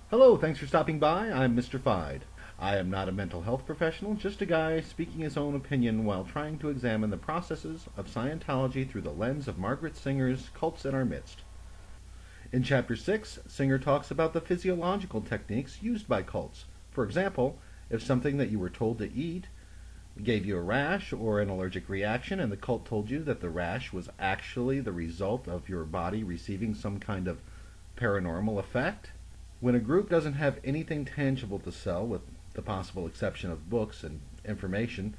Hello, thanks for stopping by. I'm Mr. Fide. I am not a mental health professional, just a guy speaking his own opinion while trying to examine the processes of Scientology through the lens of Margaret Singer's Cults in Our Midst. In Chapter 6, Singer talks about the physiological techniques used by cults. For example, if something that you were told to eat gave you a rash or an allergic reaction, and the cult told you that the rash was actually the result of your body receiving some kind of paranormal effect. When a group doesn't have anything tangible to sell, with the possible exception of books and information,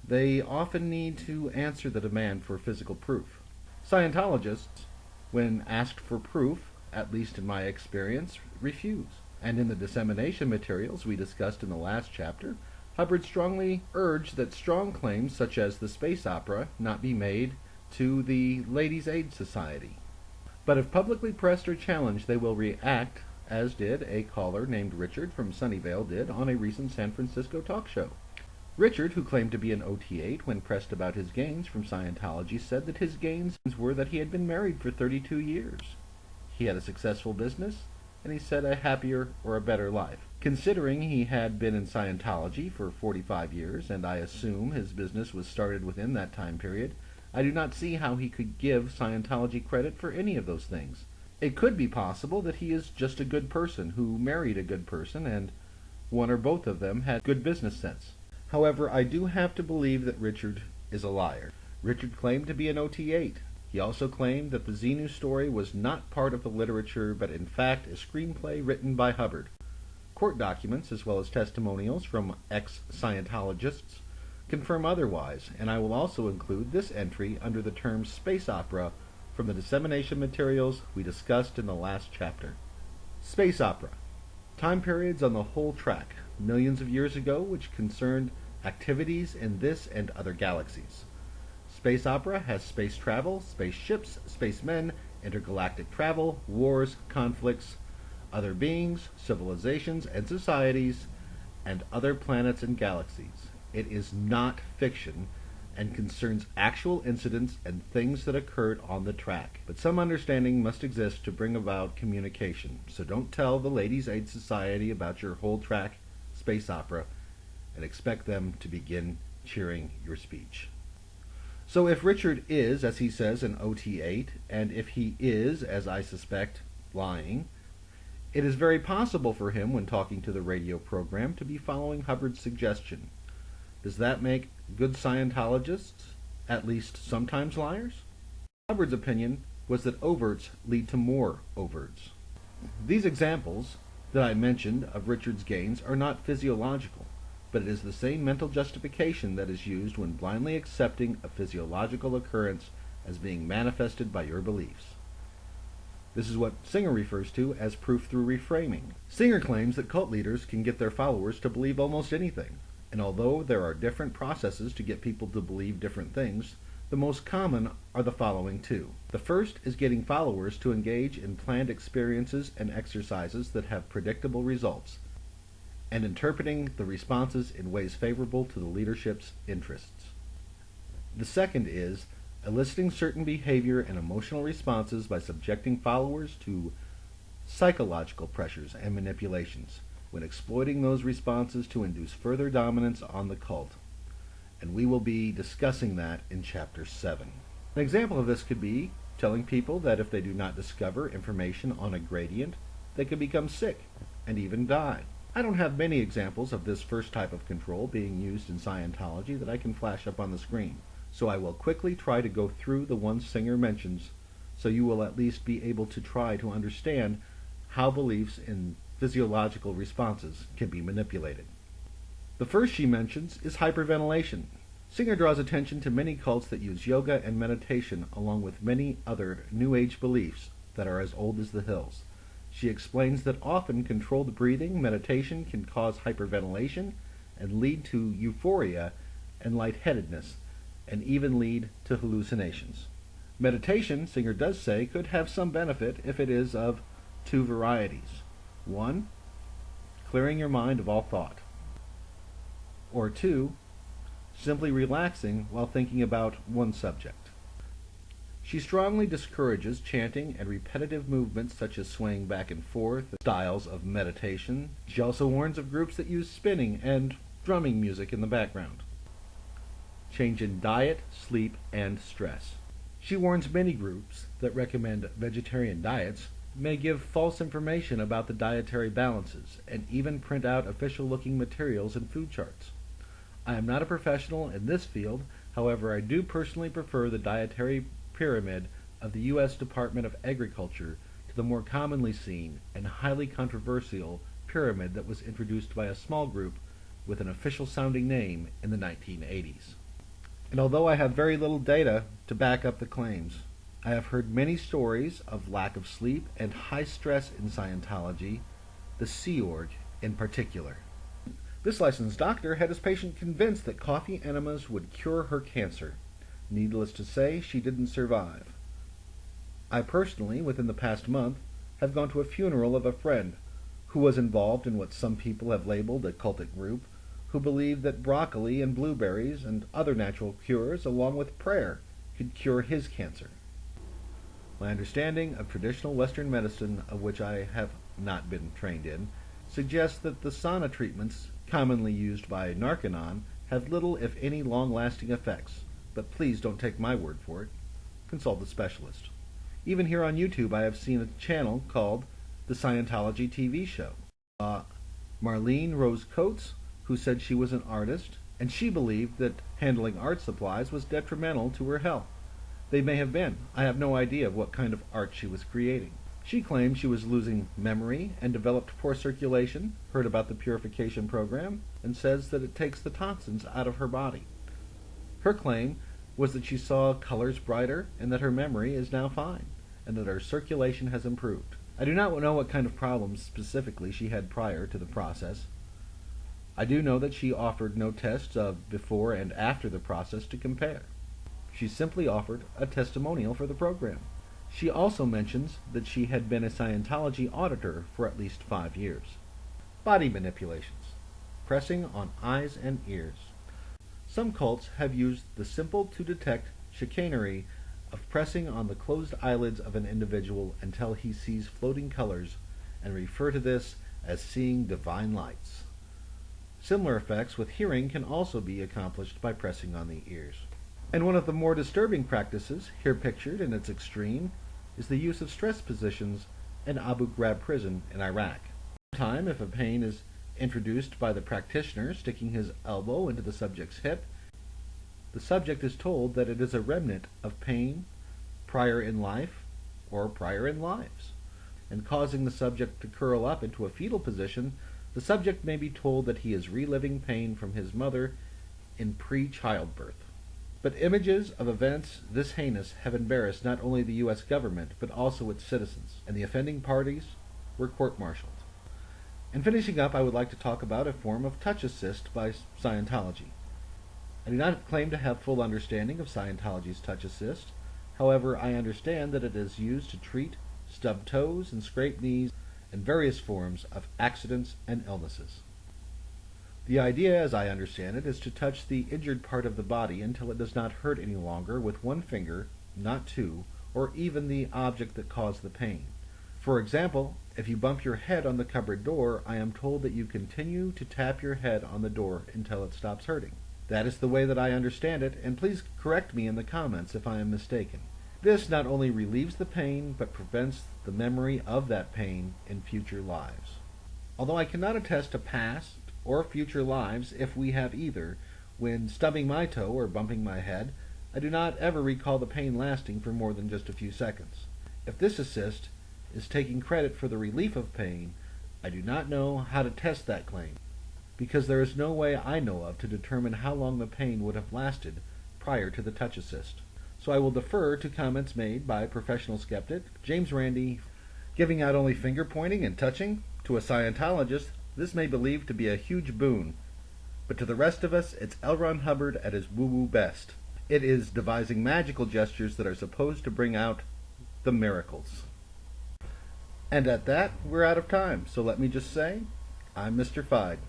they often need to answer the demand for physical proof. Scientologists, when asked for proof, at least in my experience, refuse. And in the dissemination materials we discussed in the last chapter, Hubbard strongly urged that strong claims such as the space opera not be made to the Ladies' Aid Society. But if publicly pressed or challenged, they will react, as did a caller named Richard from Sunnyvale did on a recent San Francisco talk show. Richard, who claimed to be an OT8 when pressed about his gains from Scientology, said that his gains were that he had been married for 32 years. He had a successful business, and he said a happier or a better life. Considering he had been in Scientology for 45 years, and I assume his business was started within that time period, I do not see how he could give Scientology credit for any of those things. It could be possible that he is just a good person who married a good person, and one or both of them had good business sense. However, I do have to believe that Richard is a liar. Richard claimed to be an OT8. He also claimed that the Xenu story was not part of the literature, but in fact a screenplay written by Hubbard. Court documents, as well as testimonials from ex-Scientologists, confirm otherwise, and I will also include this entry under the term space opera from the dissemination materials we discussed in the last chapter. Space opera. Time periods on the whole track, millions of years ago, which concerned activities in this and other galaxies. Space opera has space travel, spaceships, spacemen, intergalactic travel, wars, conflicts, other beings, civilizations and societies, and other planets and galaxies. It is not fiction and concerns actual incidents and things that occurred on the track. But some understanding must exist to bring about communication, so don't tell the Ladies' Aid Society about your whole track space opera and expect them to begin cheering your speech. So if Richard is, as he says, an OT8, and if he is, as I suspect, lying, it is very possible for him, when talking to the radio program, to be following Hubbard's suggestion. Does that make good Scientologists at least sometimes liars? Hubbard's opinion was that overts lead to more overts. These examples that I mentioned of Richard's gains are not physiological, but it is the same mental justification that is used when blindly accepting a physiological occurrence as being manifested by your beliefs. This is what Singer refers to as proof through reframing. Singer claims that cult leaders can get their followers to believe almost anything. And although there are different processes to get people to believe different things, the most common are the following two. The first is getting followers to engage in planned experiences and exercises that have predictable results, and interpreting the responses in ways favorable to the leadership's interests. The second is eliciting certain behavior and emotional responses by subjecting followers to psychological pressures and manipulations, when exploiting those responses to induce further dominance on the cult. And we will be discussing that in Chapter 7. An example of this could be telling people that if they do not discover information on a gradient, they could become sick and even die. I don't have many examples of this first type of control being used in Scientology that I can flash up on the screen, so I will quickly try to go through the ones Singer mentions, so you will at least be able to try to understand how beliefs in physiological responses can be manipulated. The first she mentions is hyperventilation. Singer draws attention to many cults that use yoga and meditation along with many other New Age beliefs that are as old as the hills. She explains that often controlled breathing meditation can cause hyperventilation and lead to euphoria and lightheadedness, and even lead to hallucinations. Meditation, Singer does say, could have some benefit if it is of two varieties. One, clearing your mind of all thought. Or two, simply relaxing while thinking about one subject. She strongly discourages chanting and repetitive movements such as swaying back and forth, styles of meditation. She also warns of groups that use spinning and drumming music in the background. Change in diet, sleep, and stress. She warns many groups that recommend vegetarian diets may give false information about the dietary balances and even print out official-looking materials and food charts. I am not a professional in this field, however I do personally prefer the dietary pyramid of the U.S. Department of Agriculture to the more commonly seen and highly controversial pyramid that was introduced by a small group with an official-sounding name in the 1980s. And although I have very little data to back up the claims, I have heard many stories of lack of sleep and high stress in Scientology, the Sea Org in particular. This licensed doctor had his patient convinced that coffee enemas would cure her cancer. Needless to say, she didn't survive. I personally, within the past month, have gone to a funeral of a friend who was involved in what some people have labeled a cultic group, who believed that broccoli and blueberries and other natural cures, along with prayer, could cure his cancer. My understanding of traditional Western medicine, of which I have not been trained in, suggests that the sauna treatments commonly used by Narconon have little, if any, long-lasting effects, but please don't take my word for it. Consult a specialist. Even here on YouTube I have seen a channel called the Scientology TV show. Marlene Rose Coates, who said she was an artist, and she believed that handling art supplies was detrimental to her health. They may have been. I have no idea what kind of art she was creating. She claimed she was losing memory and developed poor circulation, heard about the purification program, and says that it takes the toxins out of her body. Her claim was that she saw colors brighter and that her memory is now fine, and that her circulation has improved. I do not know what kind of problems specifically she had prior to the process. I do know that she offered no tests of before and after the process to compare. She simply offered a testimonial for the program. She also mentions that she had been a Scientology auditor for at least 5 years. Body manipulations. Pressing on eyes and ears. Some cults have used the simple-to-detect chicanery of pressing on the closed eyelids of an individual until he sees floating colors and refer to this as seeing divine lights. Similar effects with hearing can also be accomplished by pressing on the ears. And one of the more disturbing practices, here pictured in its extreme, is the use of stress positions in Abu Ghraib prison in Iraq. Sometimes, if a pain is introduced by the practitioner sticking his elbow into the subject's hip, the subject is told that it is a remnant of pain prior in life or prior in lives, and causing the subject to curl up into a fetal position, the subject may be told that he is reliving pain from his mother in pre-childbirth. But images of events this heinous have embarrassed not only the U.S. government, but also its citizens, and the offending parties were court-martialed. And finishing up, I would like to talk about a form of touch assist by Scientology. I do not claim to have full understanding of Scientology's touch assist. However, I understand that it is used to treat stubbed toes and scraped knees and various forms of accidents and illnesses. The idea, as I understand it, is to touch the injured part of the body until it does not hurt any longer with one finger, not two, or even the object that caused the pain. For example, if you bump your head on the cupboard door, I am told that you continue to tap your head on the door until it stops hurting. That is the way that I understand it, and please correct me in the comments if I am mistaken. This not only relieves the pain, but prevents the memory of that pain in future lives. Although I cannot attest to past or future lives, if we have either, when stubbing my toe or bumping my head, I do not ever recall the pain lasting for more than just a few seconds. If this assist is taking credit for the relief of pain, I do not know how to test that claim, because there is no way I know of to determine how long the pain would have lasted prior to the touch assist. So I will defer to comments made by professional skeptic James Randi. Giving out only finger pointing and touching, to a Scientologist, this may be believed to be a huge boon, but to the rest of us, it's L. Ron Hubbard at his woo-woo best. It is devising magical gestures that are supposed to bring out the miracles. And at that, we're out of time, so let me just say, I'm Mr. Fide.